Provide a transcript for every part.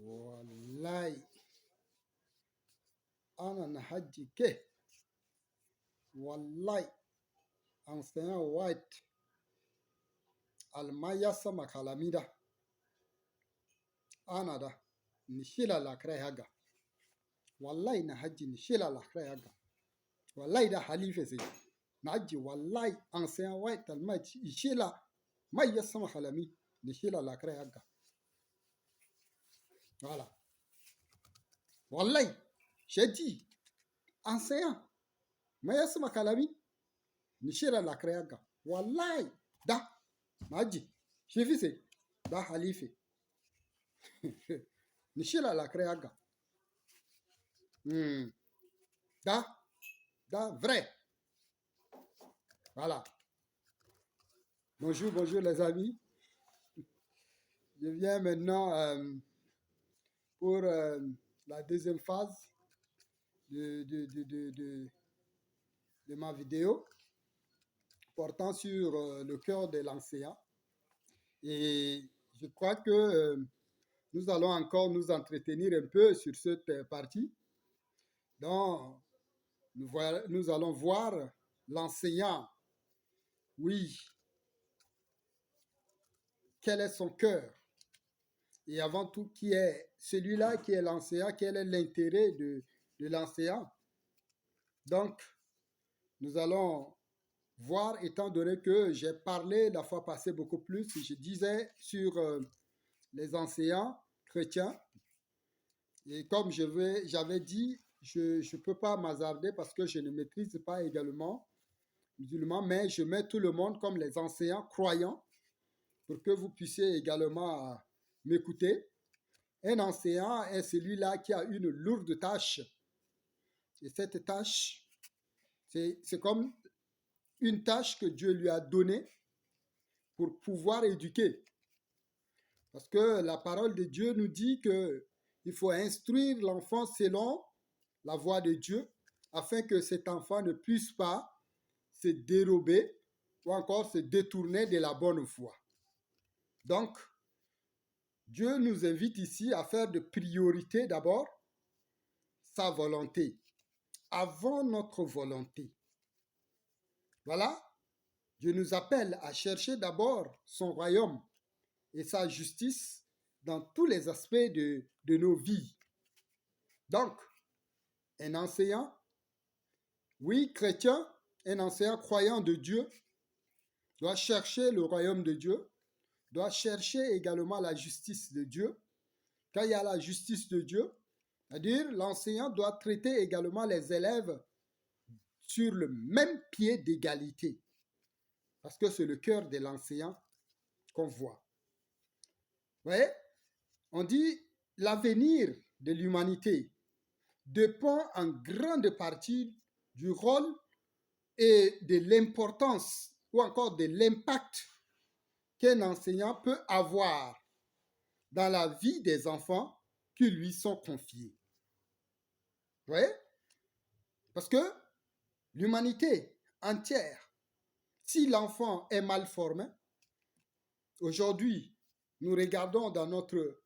Wallahi, ana na hajji ke. Wallahi, enseignant White, almaya sama kalamida. Ana da, nishila lakra haga. Wallahi na hajji nishila lakra haga. Wallahi da halife sai. Na hajji wallahi enseignant White almaya nishila maya sama kalami nishila lakra haga. Voilà. Wallahi, j'ai dit, enseignant, maya sama kalami nishila lakra haga. Wallahi, da, maji, shifise, da halife. Nishila lakra haga. Da, vrai. Voilà. Bonjour, bonjour les amis. Je viens maintenant pour la deuxième phase de ma vidéo portant sur le cœur de l'enseignant. Et je crois que nous allons encore nous entretenir un peu sur cette partie. Donc, nous allons voir l'enseignant. Oui. Quel est son cœur? Et avant tout, qui est celui-là qui est l'enseignant? Quel est l'intérêt de l'enseignant? Donc, nous allons voir, étant donné que j'ai parlé la fois passée beaucoup plus, je disais sur les enseignants chrétiens. Et comme j'avais dit, je ne peux pas m'hasarder parce que je ne maîtrise pas également musulman, mais je mets tout le monde comme les enseignants croyants pour que vous puissiez également m'écouter. Un enseignant est celui-là qui a une lourde tâche. Et cette tâche, c'est comme une tâche que Dieu lui a donnée pour pouvoir éduquer. Parce que la parole de Dieu nous dit qu'il faut instruire l'enfant selon la voie de Dieu afin que cet enfant ne puisse pas se dérober ou encore se détourner de la bonne voie. Donc, Dieu nous invite ici à faire de priorité d'abord sa volonté, avant notre volonté. Voilà, Dieu nous appelle à chercher d'abord son royaume et sa justice dans tous les aspects de nos vies. Donc, un enseignant, oui, chrétien, un enseignant croyant de Dieu, doit chercher le royaume de Dieu, doit chercher également la justice de Dieu. Quand il y a la justice de Dieu, c'est-à-dire l'enseignant doit traiter également les élèves sur le même pied d'égalité. Parce que c'est le cœur de l'enseignant qu'on voit. Vous voyez, on dit l'avenir de l'humanité dépend en grande partie du rôle et de l'importance ou encore de l'impact qu'un enseignant peut avoir dans la vie des enfants qui lui sont confiés. Vous voyez? Parce que l'humanité entière, si l'enfant est mal formé, aujourd'hui, nous regardons dans notre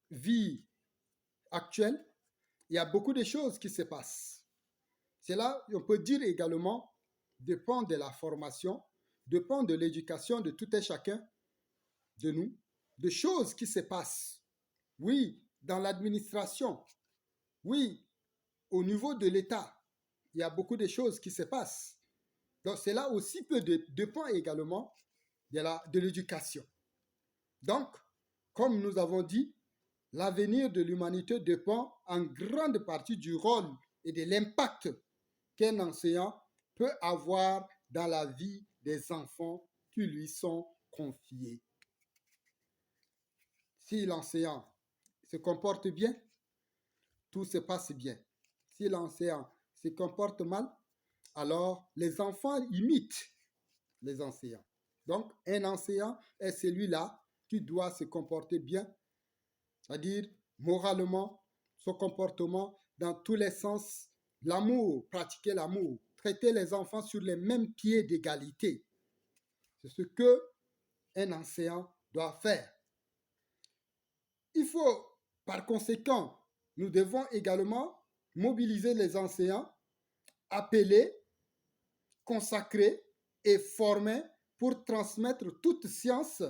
vie actuelle, il y a beaucoup de choses qui se passent. Cela, on peut dire également, dépend de la formation, dépend de l'éducation de tout et chacun de nous, de choses qui se passent. Oui, dans l'administration, oui, au niveau de l'État, il y a beaucoup de choses qui se passent. Donc, cela aussi dépend également de l'éducation. Donc, comme nous avons dit, l'avenir de l'humanité dépend en grande partie du rôle et de l'impact qu'un enseignant peut avoir dans la vie des enfants qui lui sont confiés. Si l'enseignant se comporte bien, tout se passe bien. Si l'enseignant se comporte mal, alors les enfants imitent les enseignants. Donc, un enseignant est celui-là qui doit se comporter bien, c'est-à-dire moralement, son comportement dans tous les sens, l'amour, pratiquer l'amour, traiter les enfants sur les mêmes pieds d'égalité. C'est ce qu'un enseignant doit faire. Il faut, par conséquent, nous devons également mobiliser les enseignants, appeler, consacrer et former pour transmettre toute science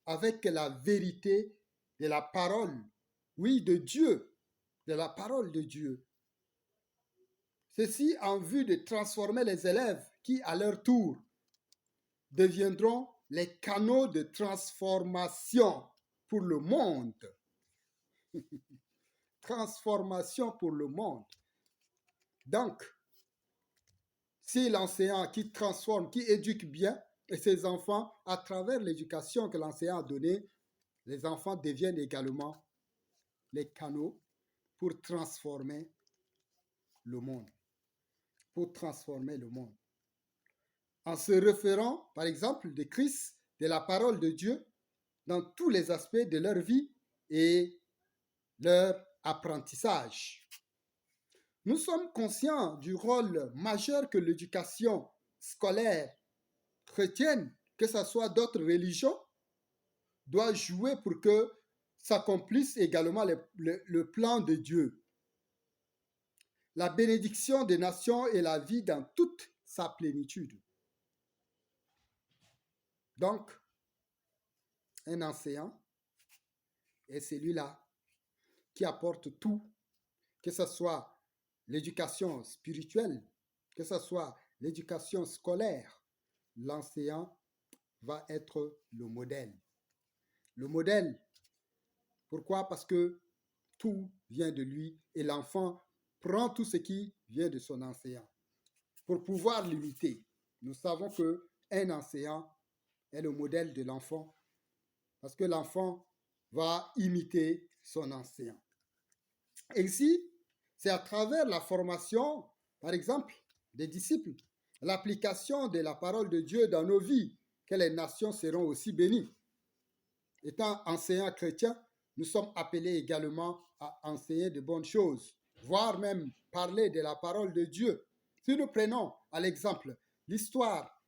avec la vérité de la parole, oui, de Dieu, de la parole de Dieu. Ceci en vue de transformer les élèves qui, à leur tour, deviendront les canaux de transformation pour le monde. Transformation pour le monde. Donc, si l'enseignant qui transforme, qui éduque bien et ses enfants, à travers l'éducation que l'enseignant a donnée, les enfants deviennent également les canaux pour transformer le monde. Pour transformer le monde. En se référant, par exemple, de Christ, de la parole de Dieu, dans tous les aspects de leur vie et leur apprentissage. Nous sommes conscients du rôle majeur que l'éducation scolaire chrétienne, que ce soit d'autres religions, doit jouer pour que s'accomplisse également le plan de Dieu. La bénédiction des nations et la vie dans toute sa plénitude. Donc, un enseignant est celui-là qui apporte tout, que ce soit l'éducation spirituelle, que ce soit l'éducation scolaire. L'enseignant va être le modèle. Le modèle, pourquoi? Parce que tout vient de lui et l'enfant prend tout ce qui vient de son enseignant. Pour pouvoir l'imiter, nous savons qu'un enseignant est le modèle de l'enfant parce que l'enfant va imiter son enseignant. Ainsi, c'est à travers la formation, par exemple, des disciples, l'application de la parole de Dieu dans nos vies, que les nations seront aussi bénies. Étant enseignants chrétiens, nous sommes appelés également à enseigner de bonnes choses, voire même parler de la parole de Dieu. Si nous prenons à l'exemple l'histoire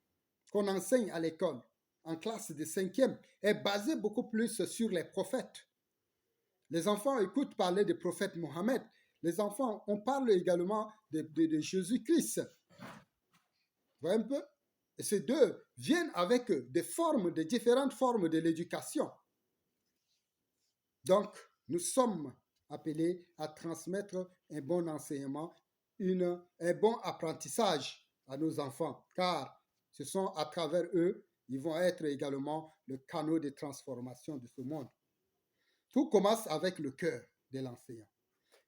qu'on enseigne à l'école, en classe de 5e, est basée beaucoup plus sur les prophètes. Les enfants écoutent parler du prophète Mohammed. Les enfants, on parle également de Jésus-Christ. Vous voyez un peu? Et ces deux viennent avec des formes, de différentes formes de l'éducation. Donc, nous sommes appelés à transmettre un bon enseignement, un bon apprentissage à nos enfants, car ce sont à travers eux, ils vont être également le canal de transformation de ce monde. Tout commence avec le cœur de l'enseignant,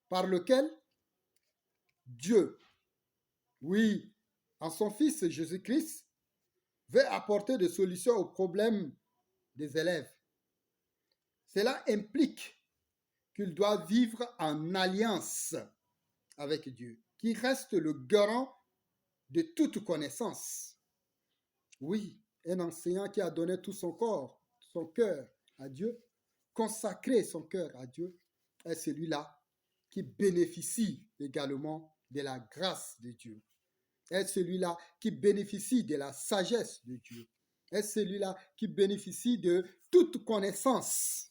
par lequel Dieu, oui, en son Fils Jésus-Christ, veut apporter des solutions aux problèmes des élèves. Cela implique qu'il doit vivre en alliance avec Dieu, qui reste le garant de toute connaissance. Oui, un enseignant qui a donné tout son corps, son cœur à Dieu, consacré son cœur à Dieu, est celui-là qui bénéficie également de la grâce de Dieu, est celui-là qui bénéficie de la sagesse de Dieu, est celui-là qui bénéficie de toute connaissance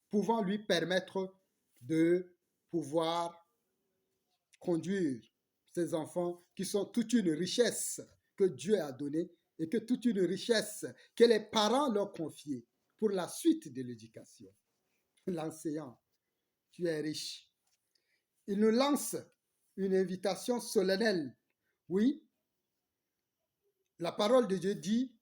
pouvant lui permettre de pouvoir conduire ses enfants qui sont toute une richesse que Dieu a donnée et que toute une richesse que les parents leur confient pour la suite de l'éducation. L'enseignant, tu es riche. Il nous lance une invitation solennelle. Oui, la parole de Dieu dit,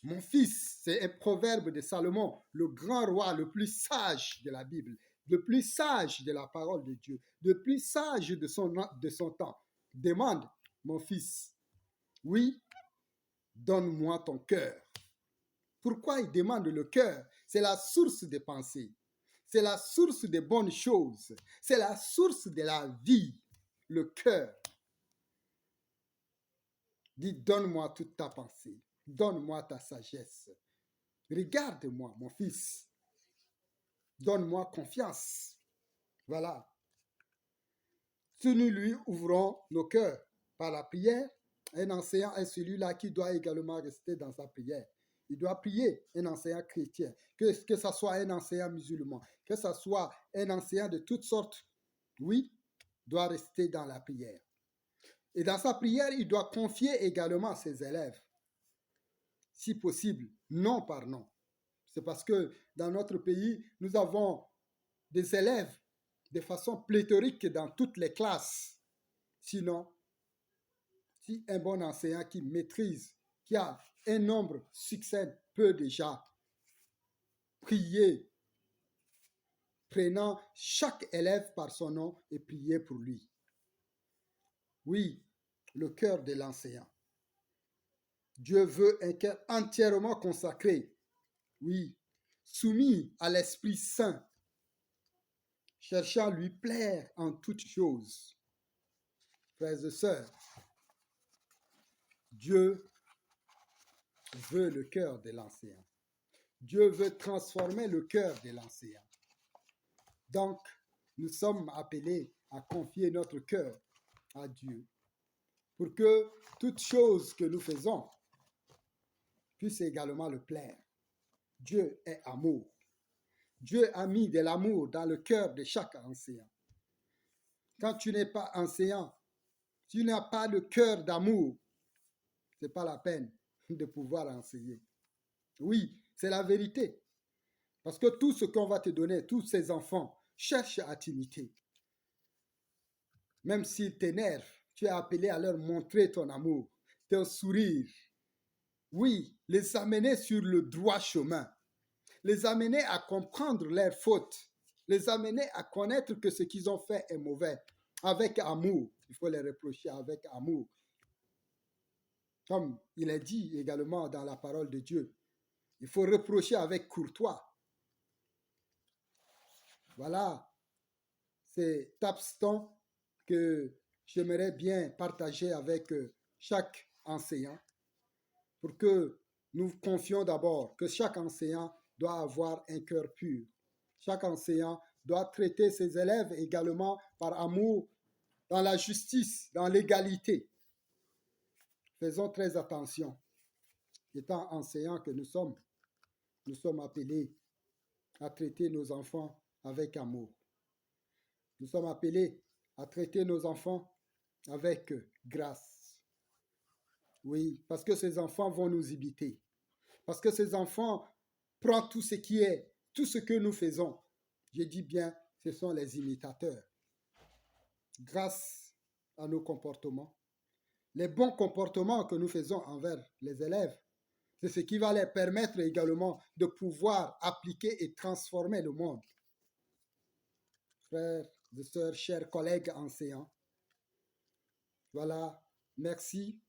mon fils, c'est un proverbe de Salomon, le grand roi, le plus sage de la Bible, le plus sage de la parole de Dieu, le plus sage de son temps. Demande, mon fils, oui, donne-moi ton cœur. Pourquoi il demande le cœur? C'est la source des pensées. C'est la source des bonnes choses. C'est la source de la vie, le cœur. Dis, donne-moi toute ta pensée. Donne-moi ta sagesse. Regarde-moi, mon fils. Donne-moi confiance. Voilà. Si nous lui ouvrons nos cœurs par la prière, un enseignant est celui-là qui doit également rester dans sa prière. il doit prier, un enseignant chrétien, que ce soit un enseignant musulman, que ce soit un enseignant de toutes sortes, oui, doit rester dans la prière. Et dans sa prière, il doit confier également ses élèves, si possible, nom par nom. C'est parce que dans notre pays, nous avons des élèves de façon pléthorique dans toutes les classes. Sinon, si un bon enseignant qui maîtrise, qui a un nombre succès, peut déjà prier, prenant chaque élève par son nom et prier pour lui. Oui, le cœur de l'enseignant. Dieu veut un cœur entièrement consacré, oui, soumis à l'Esprit Saint, cherchant à lui plaire en toutes choses. Frères et sœurs, Dieu veut le cœur de l'enseignant. Dieu veut transformer le cœur de l'enseignant. Donc, nous sommes appelés à confier notre cœur à Dieu pour que toute chose que nous faisons puisse également le plaire. Dieu est amour. Dieu a mis de l'amour dans le cœur de chaque enseignant. Quand tu n'es pas enseignant, tu n'as pas le cœur d'amour, ce n'est pas la peine de pouvoir enseigner. Oui, c'est la vérité. Parce que tout ce qu'on va te donner, tous ces enfants, cherchent à t'imiter. Même s'ils t'énervent, tu es appelé à leur montrer ton amour, ton sourire. Oui, les amener sur le droit chemin. Les amener à comprendre leurs fautes. Les amener à connaître que ce qu'ils ont fait est mauvais. Avec amour. Il faut les reprocher avec amour. Comme il est dit également dans la parole de Dieu. Il faut reprocher avec courtois. Voilà, c'est tapston que j'aimerais bien partager avec chaque enseignant pour que nous confions d'abord que chaque enseignant doit avoir un cœur pur. Chaque enseignant doit traiter ses élèves également par amour, dans la justice, dans l'égalité. Faisons très attention. Étant enseignants que nous sommes appelés à traiter nos enfants avec amour. Nous sommes appelés à traiter nos enfants avec grâce. Oui, parce que ces enfants vont nous imiter. Parce que ces enfants prennent tout ce qui est, tout ce que nous faisons. Je dis bien, ce sont les imitateurs. Grâce à nos comportements, les bons comportements que nous faisons envers les élèves, c'est ce qui va leur permettre également de pouvoir appliquer et transformer le monde. Frères et sœurs, chers collègues enseignants, voilà, merci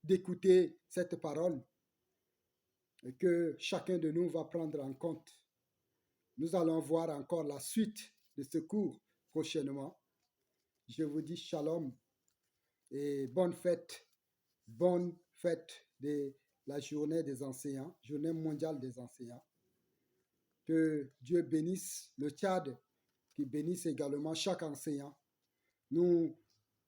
d'écouter cette parole et que chacun de nous va prendre en compte. Nous allons voir encore la suite de ce cours prochainement. Je vous dis shalom et bonne fête de la journée des enseignants, journée mondiale des enseignants. Que Dieu bénisse le Tchad, qu'il bénisse également chaque enseignant. Nous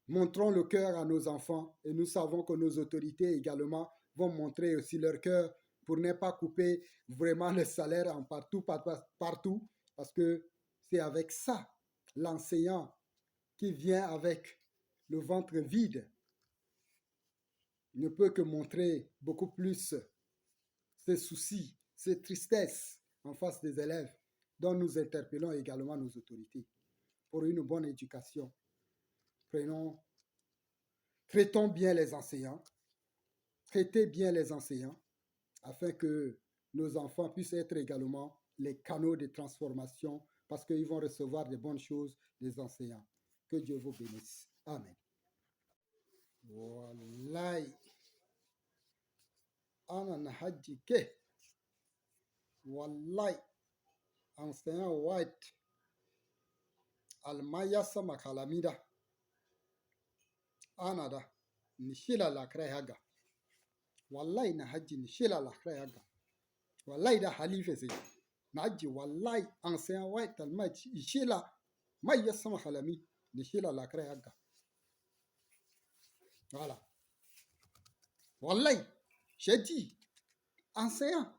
montrons le cœur à nos enfants et nous savons que nos autorités également vont montrer aussi leur cœur pour ne pas couper vraiment le salaire en partout, parce que c'est avec ça, l'enseignant qui vient avec le ventre vide ne peut que montrer beaucoup plus ses soucis, ses tristesses en face des élèves, dont nous interpellons également nos autorités pour une bonne éducation. Traitons bien les enseignants, traitez bien les enseignants, afin que nos enfants puissent être également les canaux de transformation, parce qu'ils vont recevoir des bonnes choses des enseignants. Que Dieu vous bénisse. Amen. Wallahi, ana na hajji ke, wallahi, enseignant White, almaya sama kalamida, ana da, nishila lakrai haga. Wallahi na hajji nishila lakrai haga. Wallahi da halife sai. Na hajji wallahi enseignant White almaya nishila maya sama kalami, nishila lakrai haga. Voilà. Wallahi, j'ai dit, enseignant.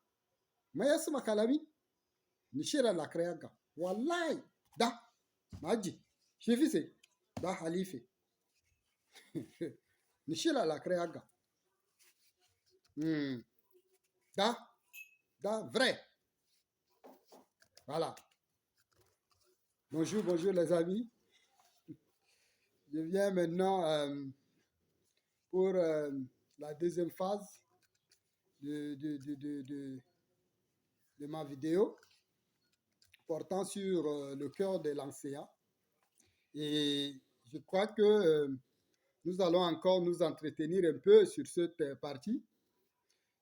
Maya sama kalami. Nishira la kreaga. Wallahi. Da. Maji. Chefise. Da halife. Nishira la kreaga. Da. Da vrai. Voilà. Bonjour, bonjour les amis. Je viens maintenant pour la deuxième phase de ma vidéo portant sur le cœur de l'enseignant. Et je crois que nous allons encore nous entretenir un peu sur cette partie.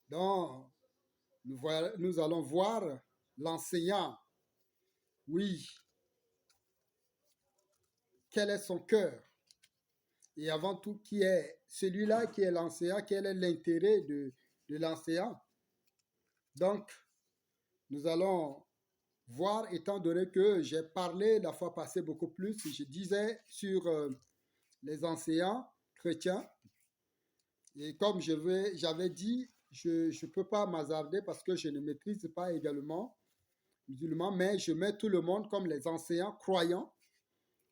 Donc, nous allons voir l'enseignant. Oui. Quel est son cœur? Et avant tout, qui est celui-là qui est l'enseignant? Quel est l'intérêt de l'enseignant? Donc, nous allons voir, étant donné que j'ai parlé la fois passée beaucoup plus, je disais sur les enseignants chrétiens. Et comme j'avais dit, je ne peux pas m'hasarder parce que je ne maîtrise pas également musulman, mais je mets tout le monde comme les enseignants croyants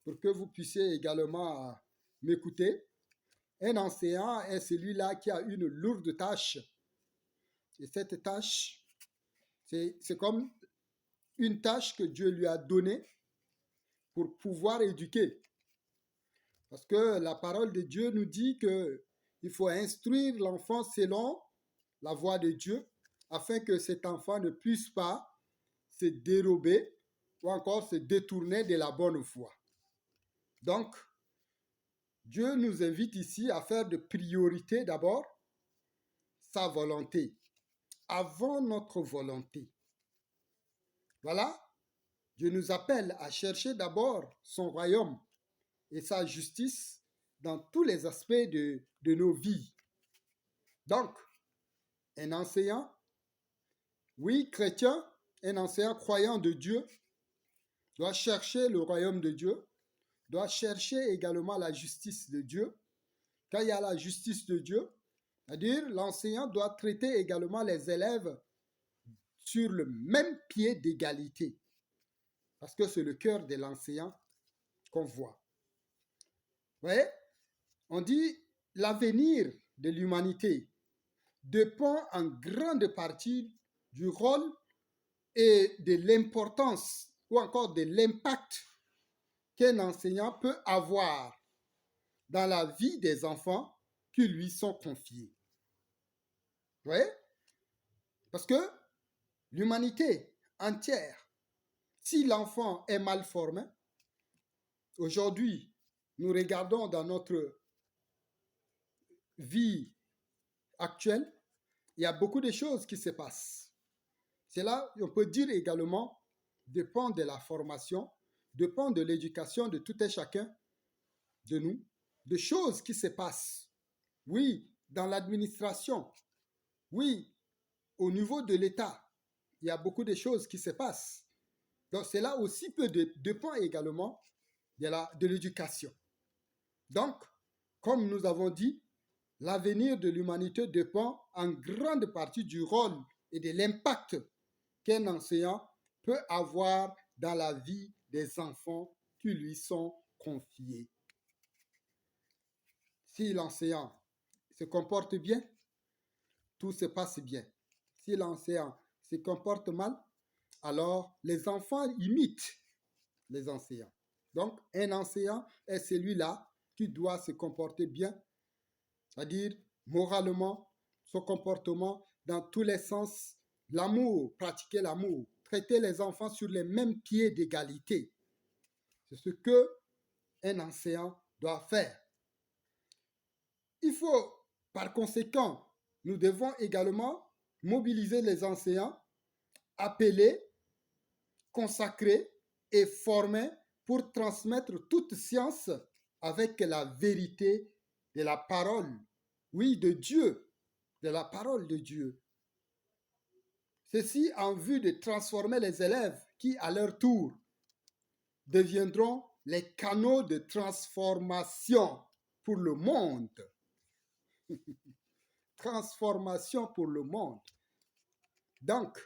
pour que vous puissiez également m'écouter. Un enseignant est celui-là qui a une lourde tâche. Et cette tâche, c'est comme une tâche que Dieu lui a donnée pour pouvoir éduquer. Parce que la parole de Dieu nous dit qu'il faut instruire l'enfant selon la voie de Dieu, afin que cet enfant ne puisse pas se dérober ou encore se détourner de la bonne voie. Donc, Dieu nous invite ici à faire de priorité d'abord sa volonté, avant notre volonté. Voilà, Dieu nous appelle à chercher d'abord son royaume et sa justice dans tous les aspects de nos vies. Donc, un enseignant, oui, chrétien, un enseignant croyant de Dieu, doit chercher le royaume de Dieu, doit chercher également la justice de Dieu. Quand il y a la justice de Dieu, c'est-à-dire l'enseignant doit traiter également les élèves sur le même pied d'égalité. Parce que c'est le cœur de l'enseignant qu'on voit. Vous voyez, on dit l'avenir de l'humanité dépend en grande partie du rôle et de l'importance ou encore de l'impact qu'un enseignant peut avoir dans la vie des enfants qui lui sont confiés. Vous voyez? Parce que l'humanité entière, si l'enfant est mal formé, aujourd'hui, nous regardons dans notre vie actuelle, il y a beaucoup de choses qui se passent. Cela, on peut dire également, dépend de la formation, dépend de l'éducation de tout et chacun de nous, de choses qui se passent. Oui, dans l'administration, oui, au niveau de l'État, il y a beaucoup de choses qui se passent. Donc, cela aussi dépend également de l'éducation. Donc, comme nous avons dit, l'avenir de l'humanité dépend en grande partie du rôle et de l'impact qu'un enseignant peut avoir dans la vie des enfants qui lui sont confiés. Si l'enseignant se comporte bien, tout se passe bien. Si l'enseignant se comporte mal, alors les enfants imitent les enseignants. Donc, un enseignant est celui-là qui doit se comporter bien, c'est-à-dire moralement, son comportement dans tous les sens, l'amour, pratiquer l'amour, traiter les enfants sur les mêmes pieds d'égalité. C'est ce qu'un enseignant doit faire. Il faut, par conséquent, nous devons également mobiliser les enseignants, appeler, consacrer et former pour transmettre toute science avec la vérité de la parole, oui, de Dieu, de la parole de Dieu. Ceci en vue de transformer les élèves qui, à leur tour, deviendront les canaux de transformation pour le monde. Transformation pour le monde. Donc,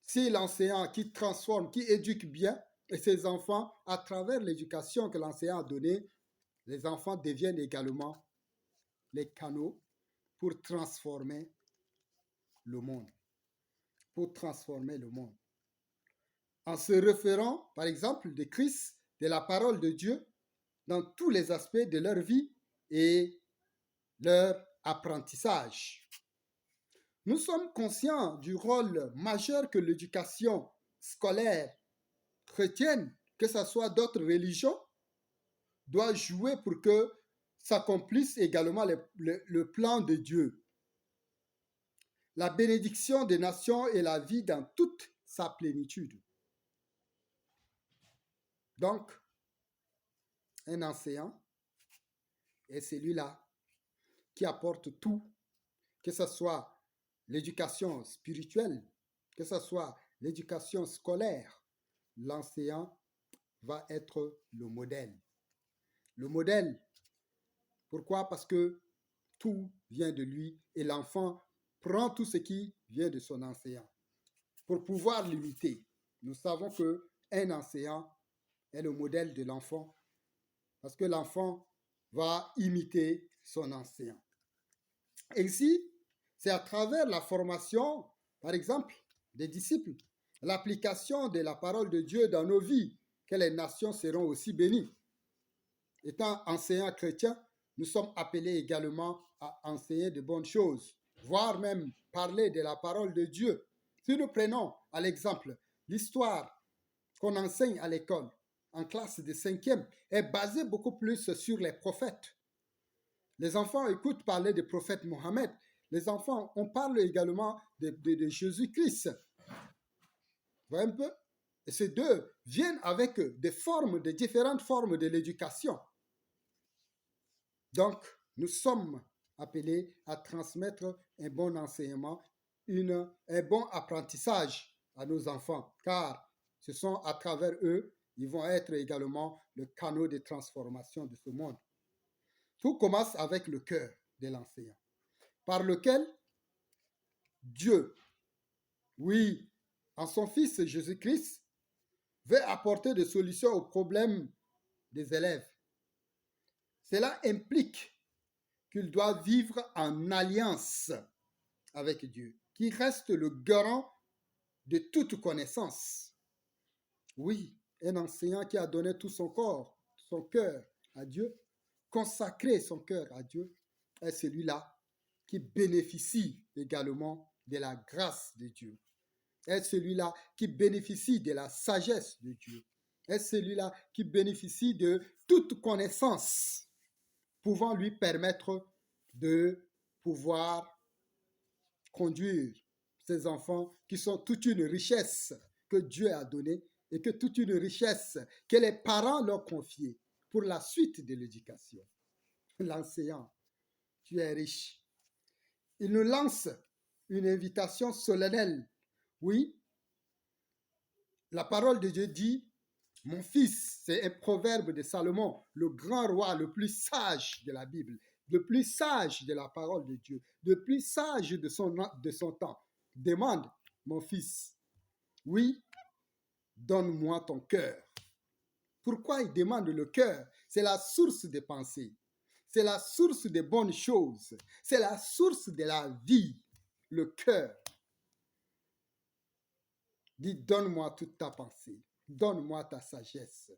si l'enseignant qui transforme, qui éduque bien ses enfants à travers l'éducation que l'enseignant a donnée, les enfants deviennent également les canaux pour transformer le monde. Pour transformer le monde. En se référant, par exemple, de Christ, de la parole de Dieu, dans tous les aspects de leur vie et leur apprentissage. Nous sommes conscients du rôle majeur que l'éducation scolaire chrétienne, que ce soit d'autres religions, doit jouer pour que s'accomplisse également le plan de Dieu. La bénédiction des nations et la vie dans toute sa plénitude. Donc, un enseignant est celui-là qui apporte tout, que ce soit l'éducation spirituelle, que ce soit l'éducation scolaire. L'enseignant va être le modèle. Le modèle, pourquoi? Parce que tout vient de lui et l'enfant prend tout ce qui vient de son enseignant. Pour pouvoir l'imiter, nous savons qu'un enseignant est le modèle de l'enfant parce que l'enfant va imiter son enseignant. Ainsi, c'est à travers la formation, par exemple, des disciples, l'application de la parole de Dieu dans nos vies, que les nations seront aussi bénies. Étant enseignants chrétiens, nous sommes appelés également à enseigner de bonnes choses, voire même parler de la parole de Dieu. Si nous prenons à l'exemple l'histoire qu'on enseigne à l'école, en classe de 5e, est basée beaucoup plus sur les prophètes. Les enfants écoutent parler du prophète Mohammed. Les enfants, on parle également de Jésus-Christ. Vous voyez un peu? Et ces deux viennent avec des différentes formes de l'éducation. Donc, nous sommes appelés à transmettre un bon enseignement, un bon apprentissage à nos enfants, car ce sont à travers eux, ils vont être également le canal de transformation de ce monde. Tout commence avec le cœur de l'enseignant, par lequel Dieu, oui, en son Fils Jésus-Christ, veut apporter des solutions aux problèmes des élèves. Cela implique qu'il doit vivre en alliance avec Dieu, qui reste le garant de toute connaissance. Oui, un enseignant qui a donné tout son corps, son cœur à Dieu, consacré son cœur à Dieu, est celui-là qui bénéficie également de la grâce de Dieu, est celui-là qui bénéficie de la sagesse de Dieu, est celui-là qui bénéficie de toute connaissance pouvant lui permettre de pouvoir conduire ses enfants qui sont toute une richesse que Dieu a donnée et que toute une richesse que les parents leur confiaient pour la suite de l'éducation. L'enseignant, tu es riche. Il nous lance une invitation solennelle. Oui, la parole de Dieu dit, mon fils, c'est un proverbe de Salomon, le grand roi, le plus sage de la Bible, le plus sage de la parole de Dieu, le plus sage de son temps. Demande, mon fils, oui, donne-moi ton cœur. Pourquoi il demande le cœur? C'est la source des pensées. C'est la source des bonnes choses. C'est la source de la vie, le cœur. Dis, donne-moi toute ta pensée. Donne-moi ta sagesse.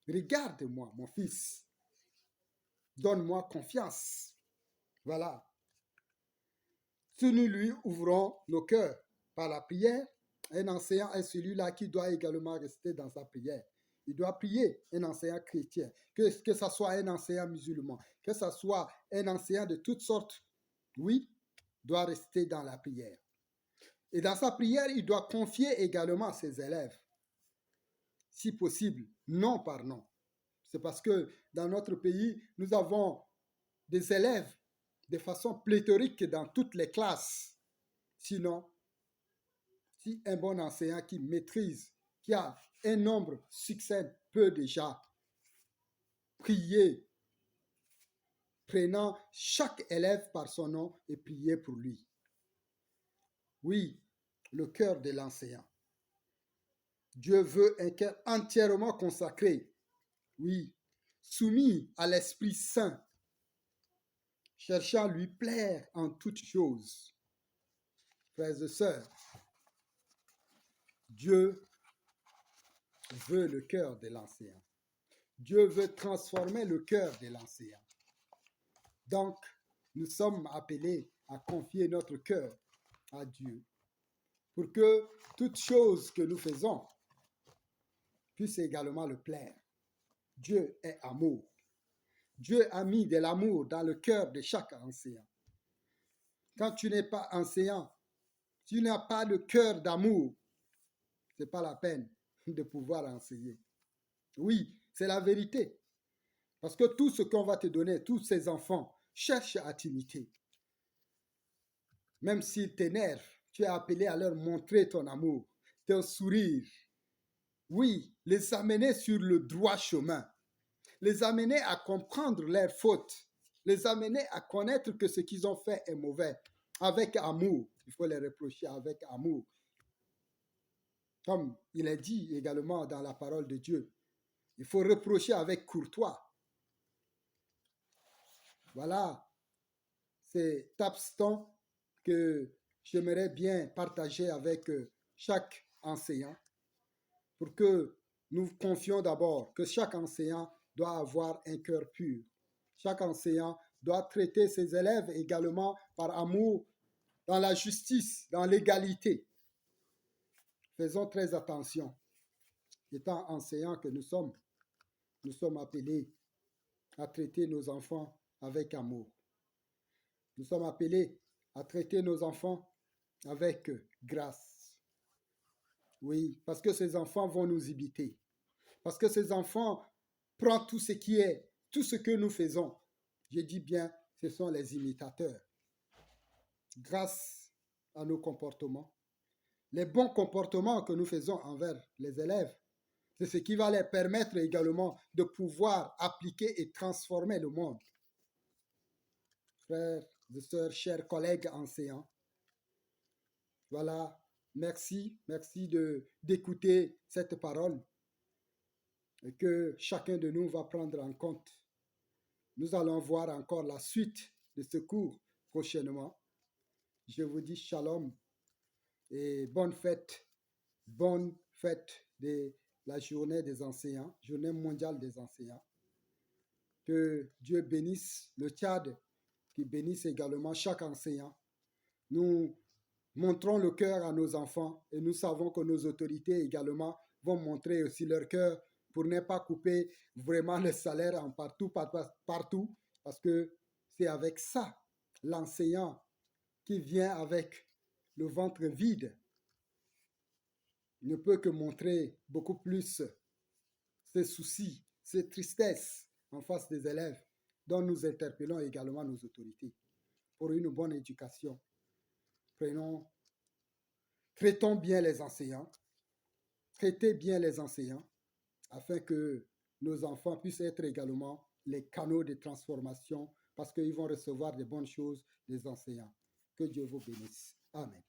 Regarde-moi, mon fils. Donne-moi confiance. Voilà. Si nous lui ouvrons nos cœurs par la prière, un enseignant est celui-là qui doit également rester dans sa prière. Il doit prier, un enseignant chrétien, que ce soit un enseignant musulman, que ce soit un enseignant de toutes sortes, oui, doit rester dans la prière. Et dans sa prière, il doit confier également ses élèves, si possible, nom par nom. C'est parce que dans notre pays, nous avons des élèves de façon pléthorique dans toutes les classes. Sinon, si un bon enseignant qui maîtrise, qui a un nombre succès, peut déjà prier, prenant chaque élève par son nom et prier pour lui. Oui, le cœur de l'enseignant. Dieu veut un cœur entièrement consacré, oui, soumis à l'Esprit Saint, cherchant à lui plaire en toutes choses. Frères et sœurs, Dieu veut le cœur de l'enseignant. Dieu veut transformer le cœur de l'enseignant. Donc, nous sommes appelés à confier notre cœur à Dieu pour que toute chose que nous faisons puisse également le plaire. Dieu est amour. Dieu a mis de l'amour dans le cœur de chaque enseignant. Quand tu n'es pas enseignant, tu n'as pas de cœur d'amour, ce n'est pas la peine de pouvoir enseigner. Oui, c'est la vérité. Parce que tout ce qu'on va te donner, tous ces enfants, cherchent à t'imiter. Même s'ils t'énervent, tu es appelé à leur montrer ton amour, ton sourire. Oui, les amener sur le droit chemin. Les amener à comprendre leurs fautes. Les amener à connaître que ce qu'ils ont fait est mauvais. Avec amour. Il faut les reprocher avec amour. Comme il est dit également dans la parole de Dieu. Il faut reprocher avec courtoisie. Voilà, c'est abstant que j'aimerais bien partager avec chaque enseignant pour que nous confions d'abord que chaque enseignant doit avoir un cœur pur. Chaque enseignant doit traiter ses élèves également par amour, dans la justice, dans l'égalité. Faisons très attention. Étant enseignants que nous sommes appelés à traiter nos enfants avec amour. Nous sommes appelés à traiter nos enfants avec grâce. Oui, parce que ces enfants vont nous imiter. Parce que ces enfants prennent tout ce qui est, tout ce que nous faisons. Je dis bien, ce sont les imitateurs. Grâce à nos comportements, les bons comportements que nous faisons envers les élèves, c'est ce qui va leur permettre également de pouvoir appliquer et transformer le monde. Frères et sœurs, chers collègues enseignants, voilà, merci d'écouter cette parole et que chacun de nous va prendre en compte. Nous allons voir encore la suite de ce cours prochainement. Je vous dis shalom et bonne fête de la journée des enseignants, journée mondiale des enseignants. Que Dieu bénisse le Tchad, qu'il bénisse également chaque enseignant. Nous montrons le cœur à nos enfants et nous savons que nos autorités également vont montrer aussi leur cœur pour ne pas couper vraiment le salaire en partout, parce que c'est avec ça, l'enseignant qui vient avec le ventre vide ne peut que montrer beaucoup plus ses soucis, ses tristesses en face des élèves, dont nous interpellons également nos autorités pour une bonne éducation. Traitons bien les enseignants, traitez bien les enseignants, afin que nos enfants puissent être également les canaux de transformation, parce qu'ils vont recevoir de bonnes choses des enseignants. Que Dieu vous bénisse. Amen.